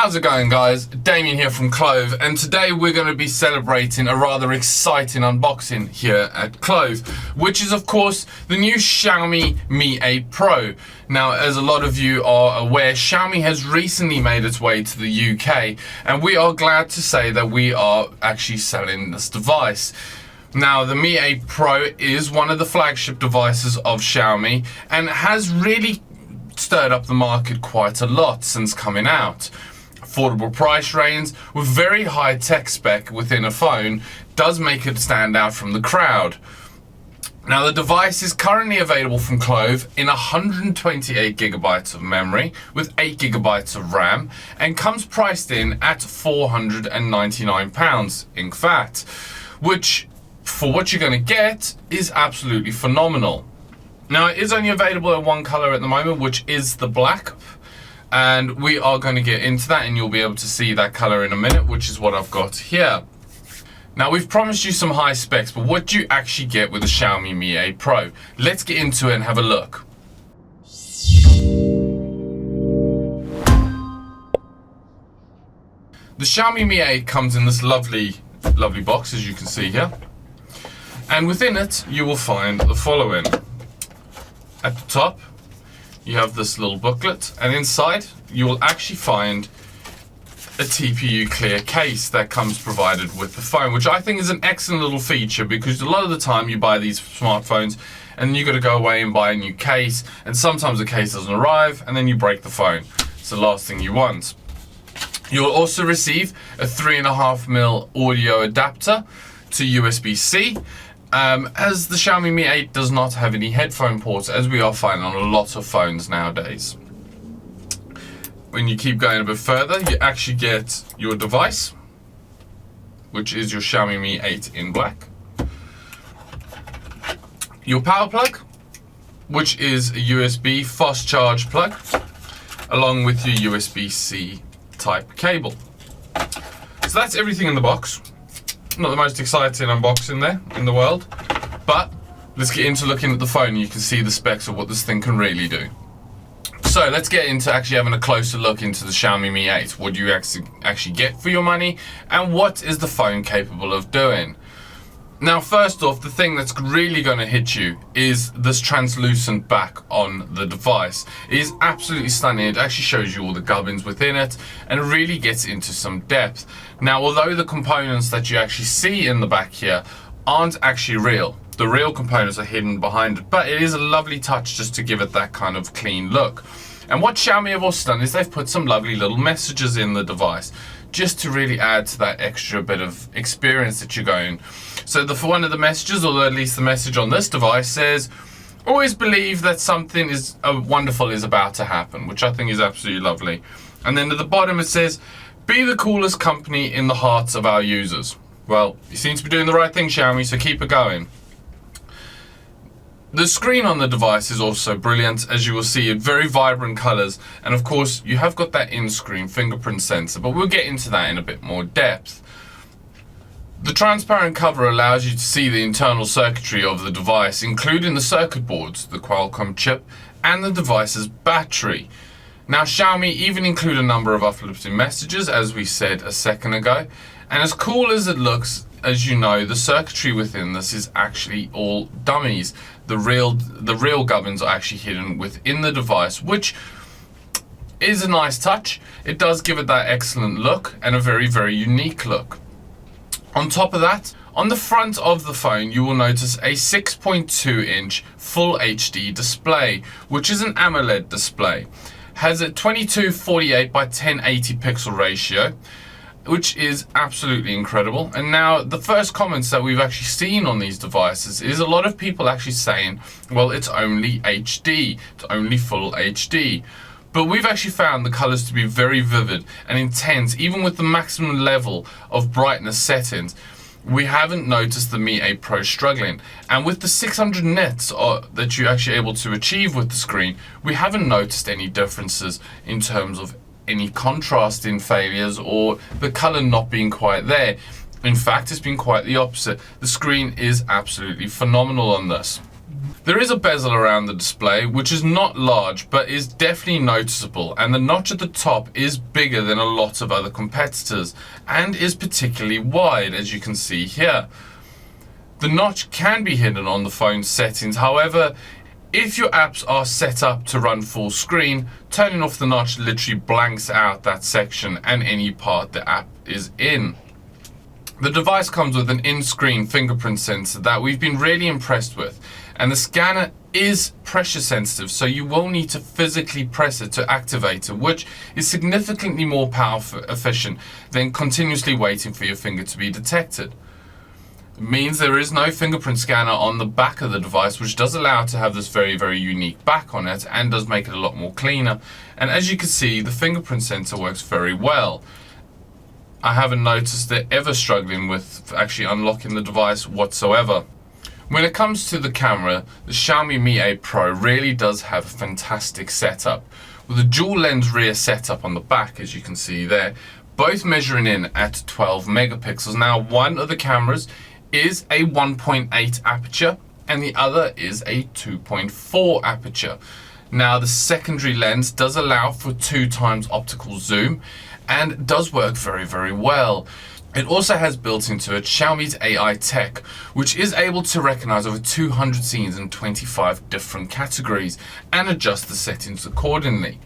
How's it going, guys? Damien here from Clove, and today we're going to be celebrating a rather exciting unboxing here at Clove, which is of course the new Xiaomi Mi 8 Pro. Now, as a lot of you are aware, Xiaomi has recently made its way to the UK, and we are glad to say that we are actually selling this device. Now, the Mi 8 Pro is one of the flagship devices of Xiaomi and has really stirred up the market quite a lot since coming out. Affordable price range with very high tech spec within a phone does make it stand out from the crowd. Now, the device is currently available from Clove in 128GB of memory with 8GB of RAM and comes priced in at £499 in fact, which for what you're going to get is absolutely phenomenal. Now, it is only available in one color at the moment, which is the black. And we are going to get into that, and you'll be able to see that color in a minute, which is what I've got here. Now, we've promised you some high specs, but what do you actually get with the Xiaomi Mi 8 Pro? Let's get into it and have a look. The Xiaomi Mi 8 comes in this lovely box, as you can see here. And within it, you will find the following. At the top, you have this little booklet, and inside you will actually find a TPU clear case that comes provided with the phone, which I think is an excellent little feature, because a lot of the time you buy these smartphones and you got to go away and buy a new case, and sometimes the case doesn't arrive and then you break the phone. It's the last thing you want. You will also receive a 3.5mm audio adapter to USB-C. As the Xiaomi Mi 8 does not have any headphone ports, as we are finding on a lot of phones nowadays. When you keep going a bit further, you actually get your device, which is your Xiaomi Mi 8 in black. Your power plug, which is a USB fast charge plug, along with your USB-C type cable. So that's everything in the box. Not the most exciting unboxing there in the world, but let's get into looking at the phone and you can see the specs of what this thing can really do. So let's get into actually having a closer look into the Xiaomi Mi 8. What do you actually get for your money, and what is the phone capable of doing? Now, first off, the thing that's really going to hit you is this translucent back on the device. It is absolutely stunning. It actually shows you all the gubbins within it, and it really gets into some depth. Now, although the components that you actually see in the back here aren't actually real, the real components are hidden behind it, but it is a lovely touch just to give it that kind of clean look. And what Xiaomi have also done is they've put some lovely little messages in the device, just to really add to that extra bit of experience that you're going. So one of the messages, or at least the message on this device, says, always believe that something wonderful is about to happen, which I think is absolutely lovely. And then at the bottom it says, be the coolest company in the hearts of our users. Well, you seem to be doing the right thing, Xiaomi, so keep it going. The screen on the device is also brilliant, as you will see, in very vibrant colors, and of course you have got that in-screen fingerprint sensor, but we'll get into that in a bit more depth. The transparent cover allows you to see the internal circuitry of the device, including the circuit boards, the Qualcomm chip, and the device's battery. Now, Xiaomi even include a number of uplifting messages, as we said a second ago, and as cool as it looks, as you know, the circuitry within this is actually all dummies. The real gubbins are actually hidden within the device, which is a nice touch. It does give it that excellent look and a very, very unique look. On top of that, on the front of the phone, you will notice a 6.2-inch Full HD display, which is an AMOLED display. Has a 2248 by 1080 pixel ratio, which is absolutely incredible. And now the first comments that we've actually seen on these devices is a lot of people actually saying, well, it's only HD, it's only full HD. But we've actually found the colors to be very vivid and intense, even with the maximum level of brightness settings. We haven't noticed the Mi 8 Pro struggling, and with the 600 nits that you're actually able to achieve with the screen, we haven't noticed any differences in terms of any contrasting failures or the color not being quite there. In fact, it's been quite the opposite. The screen is absolutely phenomenal on this. There is a bezel around the display, which is not large, but is definitely noticeable, and the notch at the top is bigger than a lot of other competitors, and is particularly wide, as you can see here. The notch can be hidden on the phone settings, however, if your apps are set up to run full screen, turning off the notch literally blanks out that section and any part the app is in. The device comes with an in-screen fingerprint sensor that we've been really impressed with, and the scanner is pressure sensitive, so you will need to physically press it to activate it, which is significantly more powerful efficient than continuously waiting for your finger to be detected. It means there is no fingerprint scanner on the back of the device, which does allow it to have this very, very unique back on it and does make it a lot more cleaner. And as you can see, the fingerprint sensor works very well. I haven't noticed it ever struggling with actually unlocking the device whatsoever. When it comes to the camera, the Xiaomi Mi 8 Pro really does have a fantastic setup. With a dual lens rear setup on the back, as you can see there, both measuring in at 12 megapixels. Now, one of the cameras is a 1.8 aperture and the other is a 2.4 aperture. Now, the secondary lens does allow for 2 times optical zoom and does work very, very well. It also has built into it Xiaomi's AI tech, which is able to recognize over 200 scenes in 25 different categories and adjust the settings accordingly.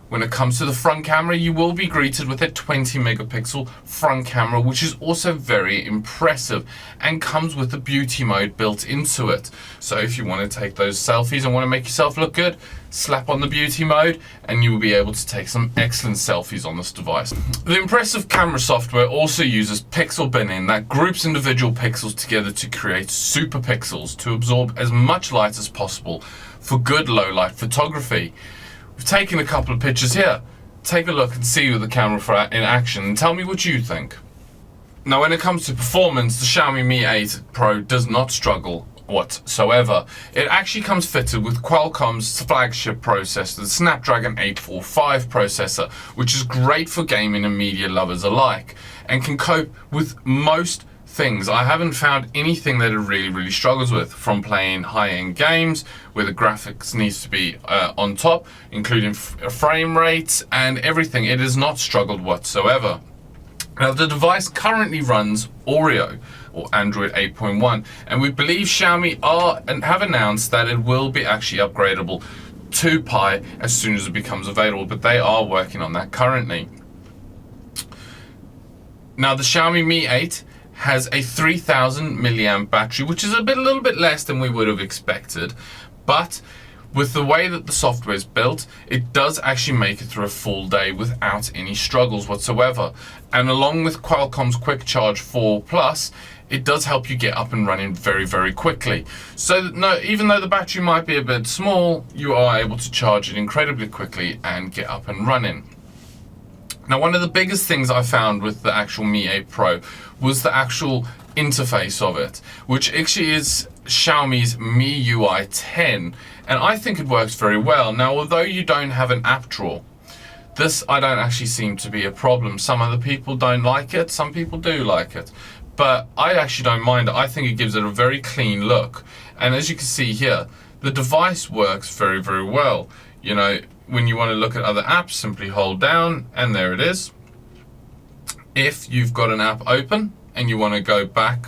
When it comes to the front camera, you will be greeted with a 20 megapixel front camera, which is also very impressive and comes with the beauty mode built into it. So if you want to take those selfies and want to make yourself look good, slap on the beauty mode and you will be able to take some excellent selfies on this device. The impressive camera software also uses pixel binning that groups individual pixels together to create super pixels to absorb as much light as possible for good low light photography. We've taken a couple of pictures here. Take a look and see the camera in action and tell me what you think. Now, when it comes to performance, the Xiaomi Mi 8 Pro does not struggle whatsoever. It actually comes fitted with Qualcomm's flagship processor, the Snapdragon 845 processor, which is great for gaming and media lovers alike and can cope with most things. I haven't found anything that it really struggles with, from playing high-end games where the graphics needs to be on top, including frame rates and everything. It has not struggled whatsoever. Now, the device currently runs Oreo or Android 8.1, and we believe Xiaomi have announced that it will be actually upgradable to Pi as soon as it becomes available, but they are working on that currently. Now, the Xiaomi Mi 8 has a 3000 milliamp battery, which is a little bit less than we would have expected, but with the way that the software is built, it does actually make it through a full day without any struggles whatsoever. And along with Qualcomm's Quick Charge 4 Plus, it does help you get up and running very quickly. So even though the battery might be a bit small, you are able to charge it incredibly quickly and get up and running. Now, one of the biggest things I found with the actual Mi 8 Pro was the actual interface of it, which actually is Xiaomi's MIUI 10, and I think it works very well. Now, although you don't have an app drawer, this I don't actually seem to be a problem. Some other people don't like it, some people do like it, but I actually don't mind it. I think it gives it a very clean look, and as you can see here, the device works very well. You know, when you want to look at other apps, simply hold down and there it is. If you've got an app open and you want to go back,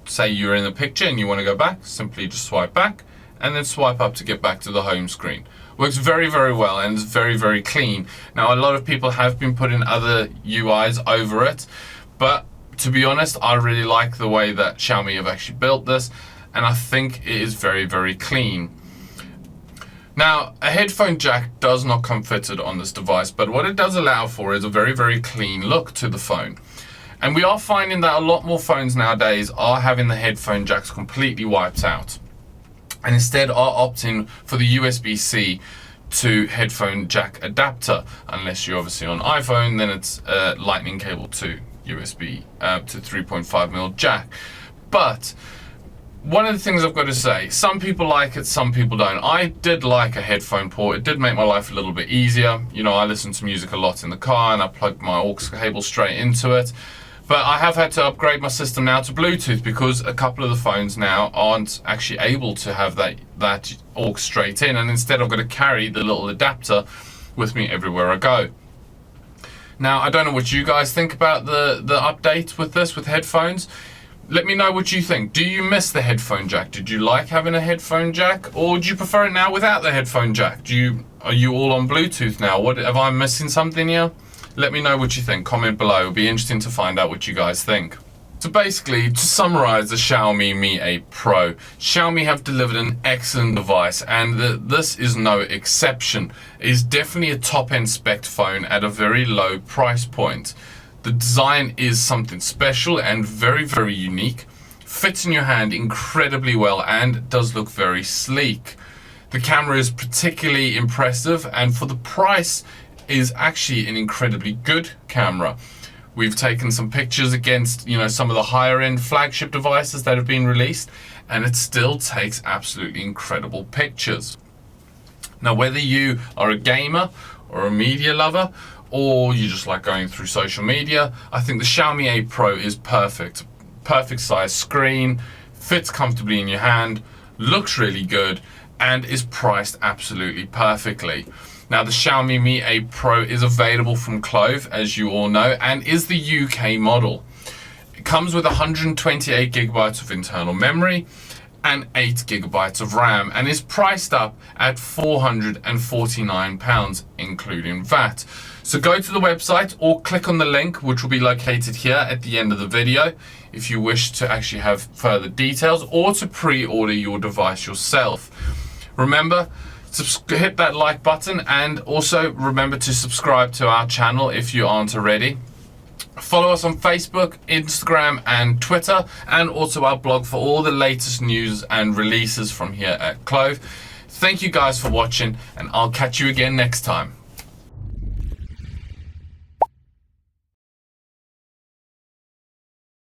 say you're in the picture and you want to go back, simply just swipe back and then swipe up to get back to the home screen. Works very well and is very clean. Now, a lot of people have been putting other UIs over it, but to be honest, I really like the way that Xiaomi have actually built this, and I think it is very clean. Now, a headphone jack does not come fitted on this device, but what it does allow for is a very clean look to the phone. And we are finding that a lot more phones nowadays are having the headphone jacks completely wiped out, and instead are opting for the USB-C to headphone jack adapter. Unless you're obviously on iPhone, then it's lightning cable to USB to 3.5mm jack. But one of the things I've got to say, some people like it, some people don't. I did like a headphone port. It did make my life a little bit easier. You know, I listen to music a lot in the car and I plug my aux cable straight into it. But I have had to upgrade my system now to Bluetooth because a couple of the phones now aren't actually able to have that aux straight in, and instead I've got to carry the little adapter with me everywhere I go. Now, I don't know what you guys think about the update with this, with headphones. Let me know what you think. Do you miss the headphone jack? Did you like having a headphone jack, or do you prefer it now without the headphone jack? Are you all on Bluetooth now? What, have I missing something here? Let me know what you think. Comment below. It'll be interesting to find out what you guys think. So basically, to summarize the Xiaomi Mi 8 Pro, Xiaomi have delivered an excellent device, and this is no exception. It is definitely a top-end spec phone at a very low price point. The design is something special and very, very unique. Fits in your hand incredibly well and does look very sleek. The camera is particularly impressive, and for the price is actually an incredibly good camera. We've taken some pictures against, some of the higher end flagship devices that have been released, and it still takes absolutely incredible pictures. Now, whether you are a gamer or a media lover, or you just like going through social media, I think the Xiaomi 8 Pro is perfect. Perfect size screen, fits comfortably in your hand, looks really good, and is priced absolutely perfectly. Now, the Xiaomi Mi 8 Pro is available from Clove, as you all know, and is the UK model. It comes with 128 gigabytes of internal memory and 8 gigabytes of RAM, and is priced up at £449, including VAT. So go to the website or click on the link, which will be located here at the end of the video, if you wish to actually have further details or to pre-order your device yourself. Remember, hit that like button, and also remember to subscribe to our channel if you aren't already. Follow us on Facebook, Instagram and Twitter, and also our blog for all the latest news and releases from here at Clove. Thank you guys for watching, and I'll catch you again next time.